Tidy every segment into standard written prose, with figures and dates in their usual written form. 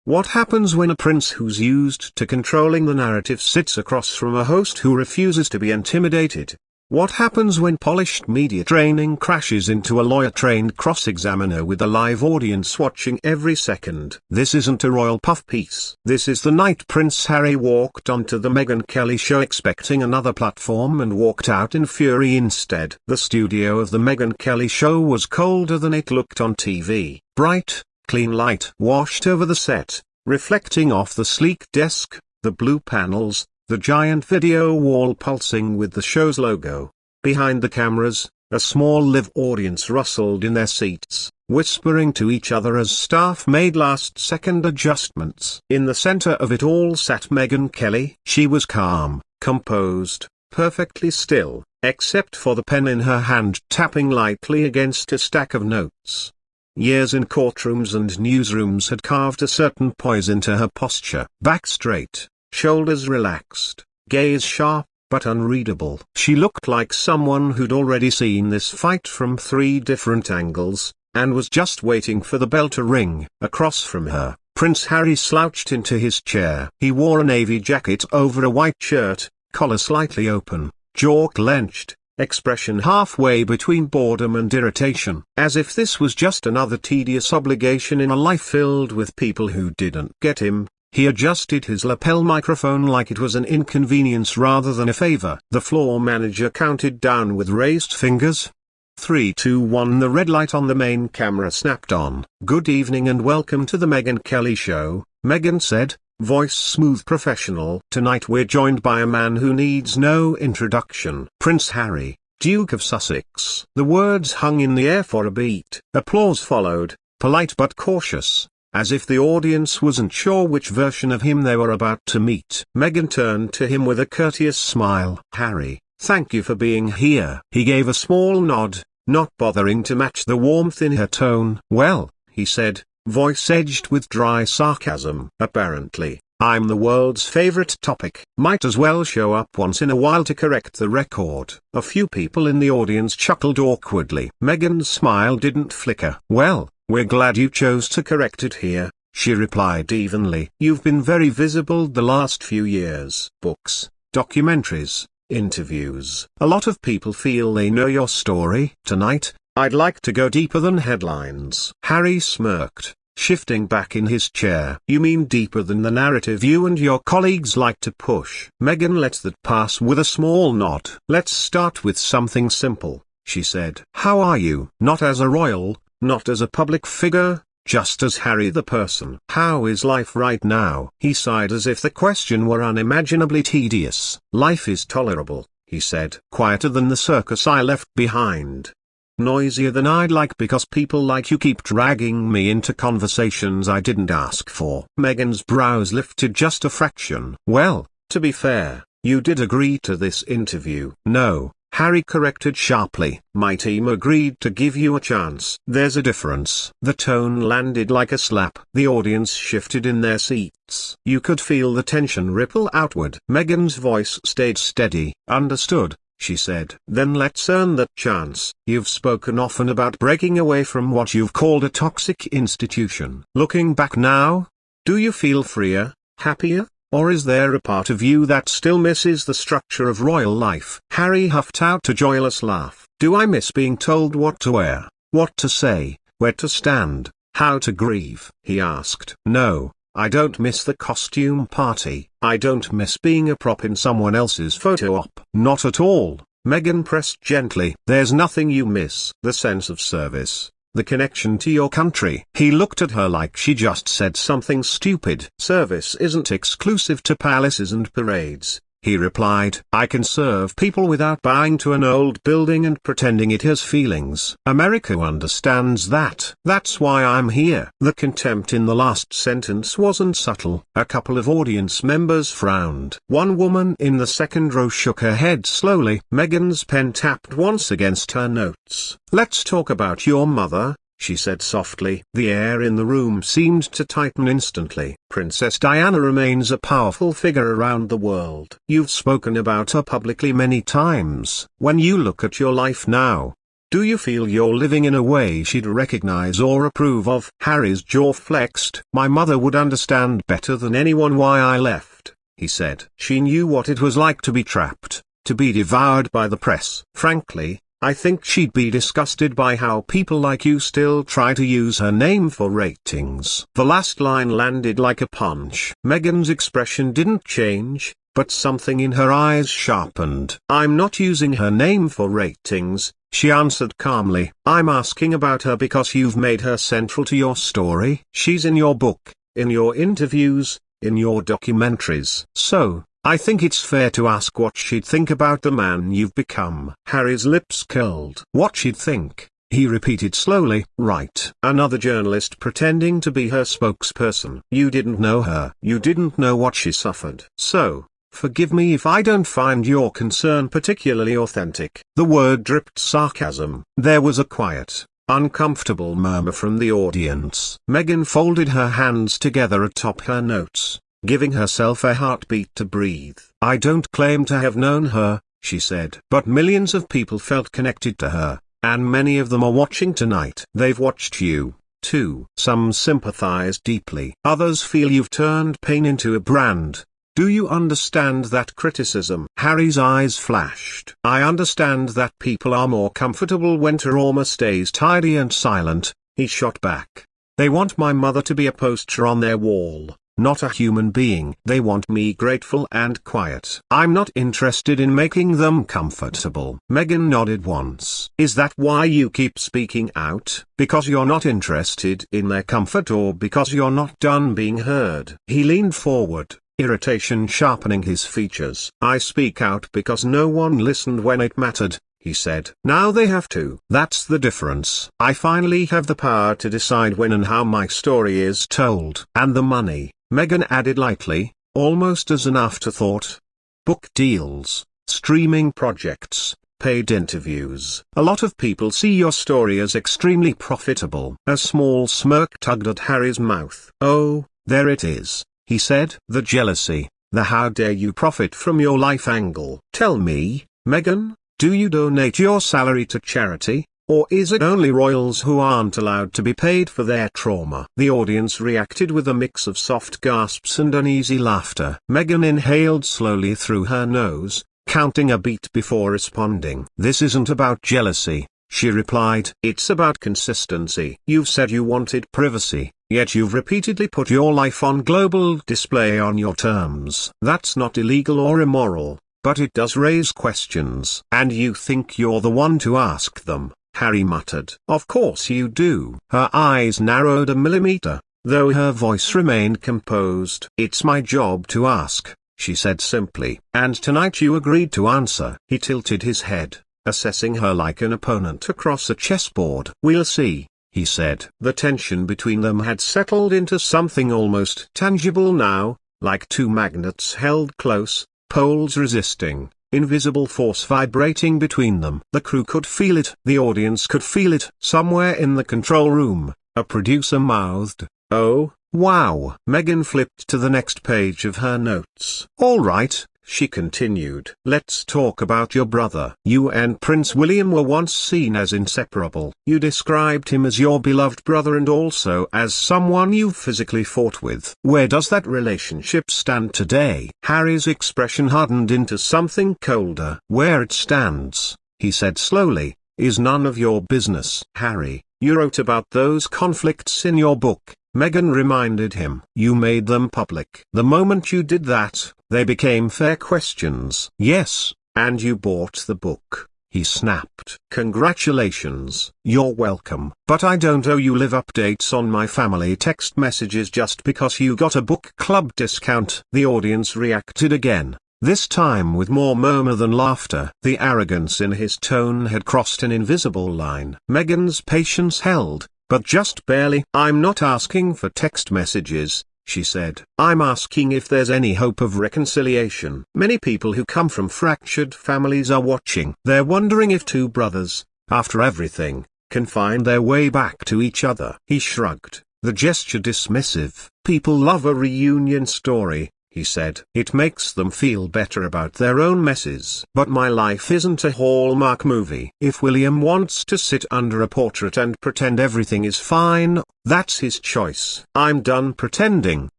What happens when a prince who's used to controlling the narrative sits across from a host who refuses to be intimidated? What happens when polished media training crashes into a lawyer-trained cross-examiner with a live audience watching every second? This isn't a royal puff piece. This is the night Prince Harry walked onto the Megyn Kelly Show expecting another platform and walked out in fury instead. The studio of the Megyn Kelly Show was colder than it looked on TV. Bright, clean light washed over the set, reflecting off the sleek desk, the blue panels, the giant video wall pulsing with the show's logo. Behind the cameras, a small live audience rustled in their seats, whispering to each other as staff made last-second adjustments. In the center of it all sat Megyn Kelly. She was calm, composed, perfectly still, except for the pen in her hand tapping lightly against a stack of notes. Years in courtrooms and newsrooms had carved a certain poise into her posture. Back straight, shoulders relaxed, gaze sharp, but unreadable. She looked like someone who'd already seen this fight from 3 different angles, and was just waiting for the bell to ring. Across from her, Prince Harry slouched into his chair. He wore a navy jacket over a white shirt, collar slightly open, jaw clenched, expression halfway between boredom and irritation. As if this was just another tedious obligation in a life filled with people who didn't get him. He adjusted his lapel microphone like it was an inconvenience rather than a favor. The floor manager counted down with raised fingers. 3, 2, 1. The red light on the main camera snapped on. "Good evening and welcome to the Megyn Kelly Show," Megyn said, voice smooth professional. "Tonight we're joined by a man who needs no introduction. Prince Harry, Duke of Sussex." The words hung in the air for a beat. Applause followed, polite but cautious, as if the audience wasn't sure which version of him they were about to meet. Megyn turned to him with a courteous smile. "Harry, thank you for being here." He gave a small nod, not bothering to match the warmth in her tone. "Well," he said, voice edged with dry sarcasm. "Apparently, I'm the world's favorite topic. Might as well show up once in a while to correct the record." A few people in the audience chuckled awkwardly. Megyn's smile didn't flicker. "Well, we're glad you chose to correct it here," she replied evenly. "You've been very visible the last few years. Books, documentaries, interviews. A lot of people feel they know your story. Tonight, I'd like to go deeper than headlines." Harry smirked, shifting back in his chair. "You mean deeper than the narrative you and your colleagues like to push?" Megyn let that pass with a small nod. "Let's start with something simple," she said. "How are you? Not as a royal, not as a public figure, just as Harry the person. How is life right now?" He sighed as if the question were unimaginably tedious. "Life is tolerable," he said. "Quieter than the circus I left behind. Noisier than I'd like because people like you keep dragging me into conversations I didn't ask for." Megyn's brows lifted just a fraction. "Well, to be fair, you did agree to this interview." "No," Harry corrected sharply. "My team agreed to give you a chance." "There's a difference." The tone landed like a slap. The audience shifted in their seats. You could feel the tension ripple outward. Megyn's voice stayed steady. "Understood," she said. "Then let's earn that chance. You've spoken often about breaking away from what you've called a toxic institution. Looking back now, do you feel freer, happier? Or is there a part of you that still misses the structure of royal life?" Harry huffed out a joyless laugh. "Do I miss being told what to wear, what to say, where to stand, how to grieve?" he asked. "No, I don't miss the costume party. I don't miss being a prop in someone else's photo op." "Not at all," Megyn pressed gently. "There's nothing you miss. The sense of service, the connection to your country." He looked at her like she just said something stupid. "Service isn't exclusive to palaces and parades," he replied. "I can serve people without bowing to an old building and pretending it has feelings. America understands that. That's why I'm here." The contempt in the last sentence wasn't subtle. A couple of audience members frowned. One woman in the second row shook her head slowly. Megyn's pen tapped once against her notes. "Let's talk about your mother," she said softly. The air in the room seemed to tighten instantly. "Princess Diana remains a powerful figure around the world. You've spoken about her publicly many times. When you look at your life now, Do you feel you're living in a way she'd recognize or approve of? Harry's jaw flexed. My mother would understand better than anyone why I left, he said. She knew what it was like to be trapped, to be devoured by the press. Frankly, I think she'd be disgusted by how people like you still try to use her name for ratings. The last line landed like a punch. Meghan's expression didn't change, but something in her eyes sharpened. I'm not using her name for ratings, she answered calmly. I'm asking about her because you've made her central to your story. She's in your book, in your interviews, in your documentaries. So, I think it's fair to ask what she'd think about the man you've become. Harry's lips curled. What she'd think, he repeated slowly. Right. Another journalist pretending to be her spokesperson. You didn't know her. You didn't know what she suffered. So, forgive me if I don't find your concern particularly authentic. The word dripped sarcasm. There was a quiet, uncomfortable murmur from the audience. Meghan folded her hands together atop her notes, giving herself a heartbeat to breathe. I don't claim to have known her, she said. But millions of people felt connected to her, and many of them are watching tonight. They've watched you, too. Some sympathize deeply. Others feel you've turned pain into a brand. Do you understand that criticism? Harry's eyes flashed. I understand that people are more comfortable when trauma stays tidy and silent, he shot back. They want my mother to be a poster on their wall, not a human being. They want me grateful and quiet. I'm not interested in making them comfortable. Meghan nodded once. Is that why you keep speaking out? Because you're not interested in their comfort, or because you're not done being heard? He leaned forward, irritation sharpening his features. I speak out because no one listened when it mattered, he said. Now they have to. That's the difference. I finally have the power to decide when and how my story is told. And the money, Meghan added lightly, almost as an afterthought. Book deals, streaming projects, paid interviews. A lot of people see your story as extremely profitable. A small smirk tugged at Harry's mouth. Oh, there it is, he said. The jealousy, the how dare you profit from your life angle. Tell me, Meghan, do you donate your salary to charity, or is it only royals who aren't allowed to be paid for their trauma? The audience reacted with a mix of soft gasps and uneasy laughter. Meghan inhaled slowly through her nose, counting a beat before responding. This isn't about jealousy, she replied. It's about consistency. You've said you wanted privacy, yet you've repeatedly put your life on global display on your terms. That's not illegal or immoral, but it does raise questions. And you think you're the one to ask them, Harry muttered. Of course you do. Her eyes narrowed a millimeter, though her voice remained composed. It's my job to ask, she said simply. And tonight you agreed to answer. He tilted his head, assessing her like an opponent across a chessboard. We'll see, he said. The tension between them had settled into something almost tangible now, like two magnets held close, poles resisting, invisible force vibrating between them. The crew could feel it. The audience could feel it. Somewhere in the control room, a producer mouthed, "Oh, wow." Meghan flipped to the next page of her notes. All right, she continued. Let's talk about your brother. You and Prince William were once seen as inseparable. You described him as your beloved brother and also as someone you physically fought with. Where does that relationship stand today? Harry's expression hardened into something colder. Where it stands, he said slowly, is none of your business. Harry, you wrote about those conflicts in your book, Meghan reminded him. You made them public. The moment you did that, they became fair questions. Yes, and you bought the book, he snapped. Congratulations. You're welcome. But I don't owe you live updates on my family text messages just because you got a book club discount. The audience reacted again, this time with more murmur than laughter. The arrogance in his tone had crossed an invisible line. Meghan's patience held, but just barely. I'm not asking for text messages, she said. I'm asking if there's any hope of reconciliation. Many people who come from fractured families are watching. They're wondering if two brothers, after everything, can find their way back to each other. He shrugged, the gesture dismissive. People love a reunion story, he said. It makes them feel better about their own messes. But my life isn't a Hallmark movie. If William wants to sit under a portrait and pretend everything is fine, that's his choice. I'm done pretending.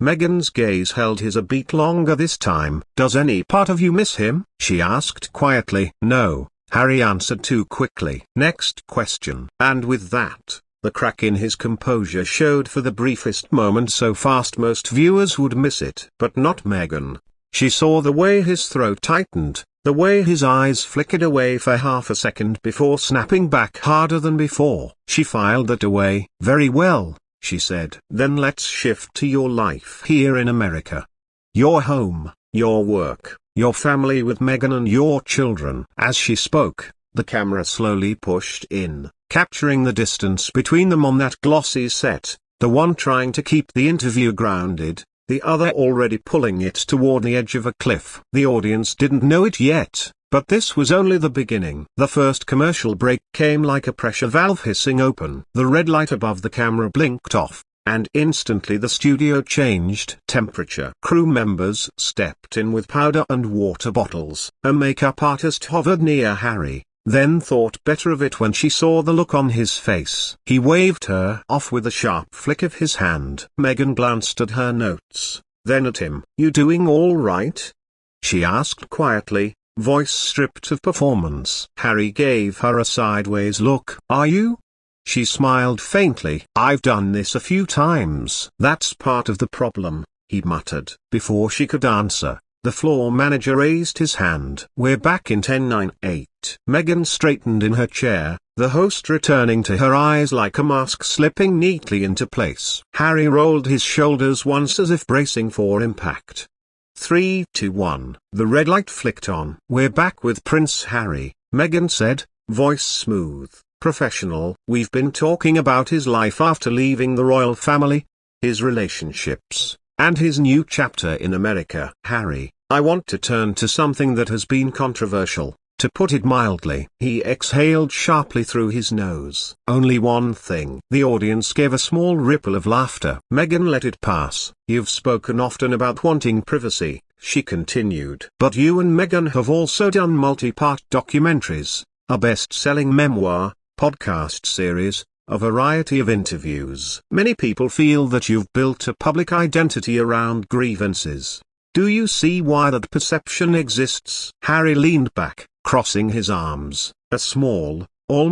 Meghan's gaze held his a beat longer this time. Does any part of you miss him? She asked quietly. No, Harry answered too quickly. Next question. And with that, the crack in his composure showed for the briefest moment so fast most viewers would miss it. But not Meghan. She saw the way his throat tightened, the way his eyes flickered away for half a second before snapping back harder than before. She filed that away. Very well, she said. Then let's shift to your life here in America. Your home, your work, your family with Meghan and your children. As she spoke, the camera slowly pushed in, capturing the distance between them on that glossy set, the one trying to keep the interview grounded, the other already pulling it toward the edge of a cliff. The audience didn't know it yet, but this was only the beginning. The first commercial break came like a pressure valve hissing open. The red light above the camera blinked off, and instantly the studio changed temperature. Crew members stepped in with powder and water bottles. A makeup artist hovered near Harry, then thought better of it when she saw the look on his face. He waved her off with a sharp flick of his hand. Meghan glanced at her notes, then at him. You doing all right? She asked quietly, voice stripped of performance. Harry gave her a sideways look. Are you? She smiled faintly. I've done this a few times. That's part of the problem, he muttered. Before she could answer, the floor manager raised his hand. We're back in 10:09:8. Meghan straightened in her chair, the host returning to her eyes like a mask slipping neatly into place. Harry rolled his shoulders once as if bracing for impact. 3, 2, 1. The red light flicked on. We're back with Prince Harry, Meghan said, voice smooth, professional. We've been talking about his life after leaving the royal family, his relationships, and his new chapter in America. Harry, I want to turn to something that has been controversial, to put it mildly. He exhaled sharply through his nose. Only one thing. The audience gave a small ripple of laughter. Meghan let it pass. You've spoken often about wanting privacy, she continued. But you and Meghan have also done multi-part documentaries, a best-selling memoir, podcast series, a variety of interviews. Many people feel that you've built a public identity around grievances. Do you see why that perception exists? Harry leaned back, crossing his arms, a small, almost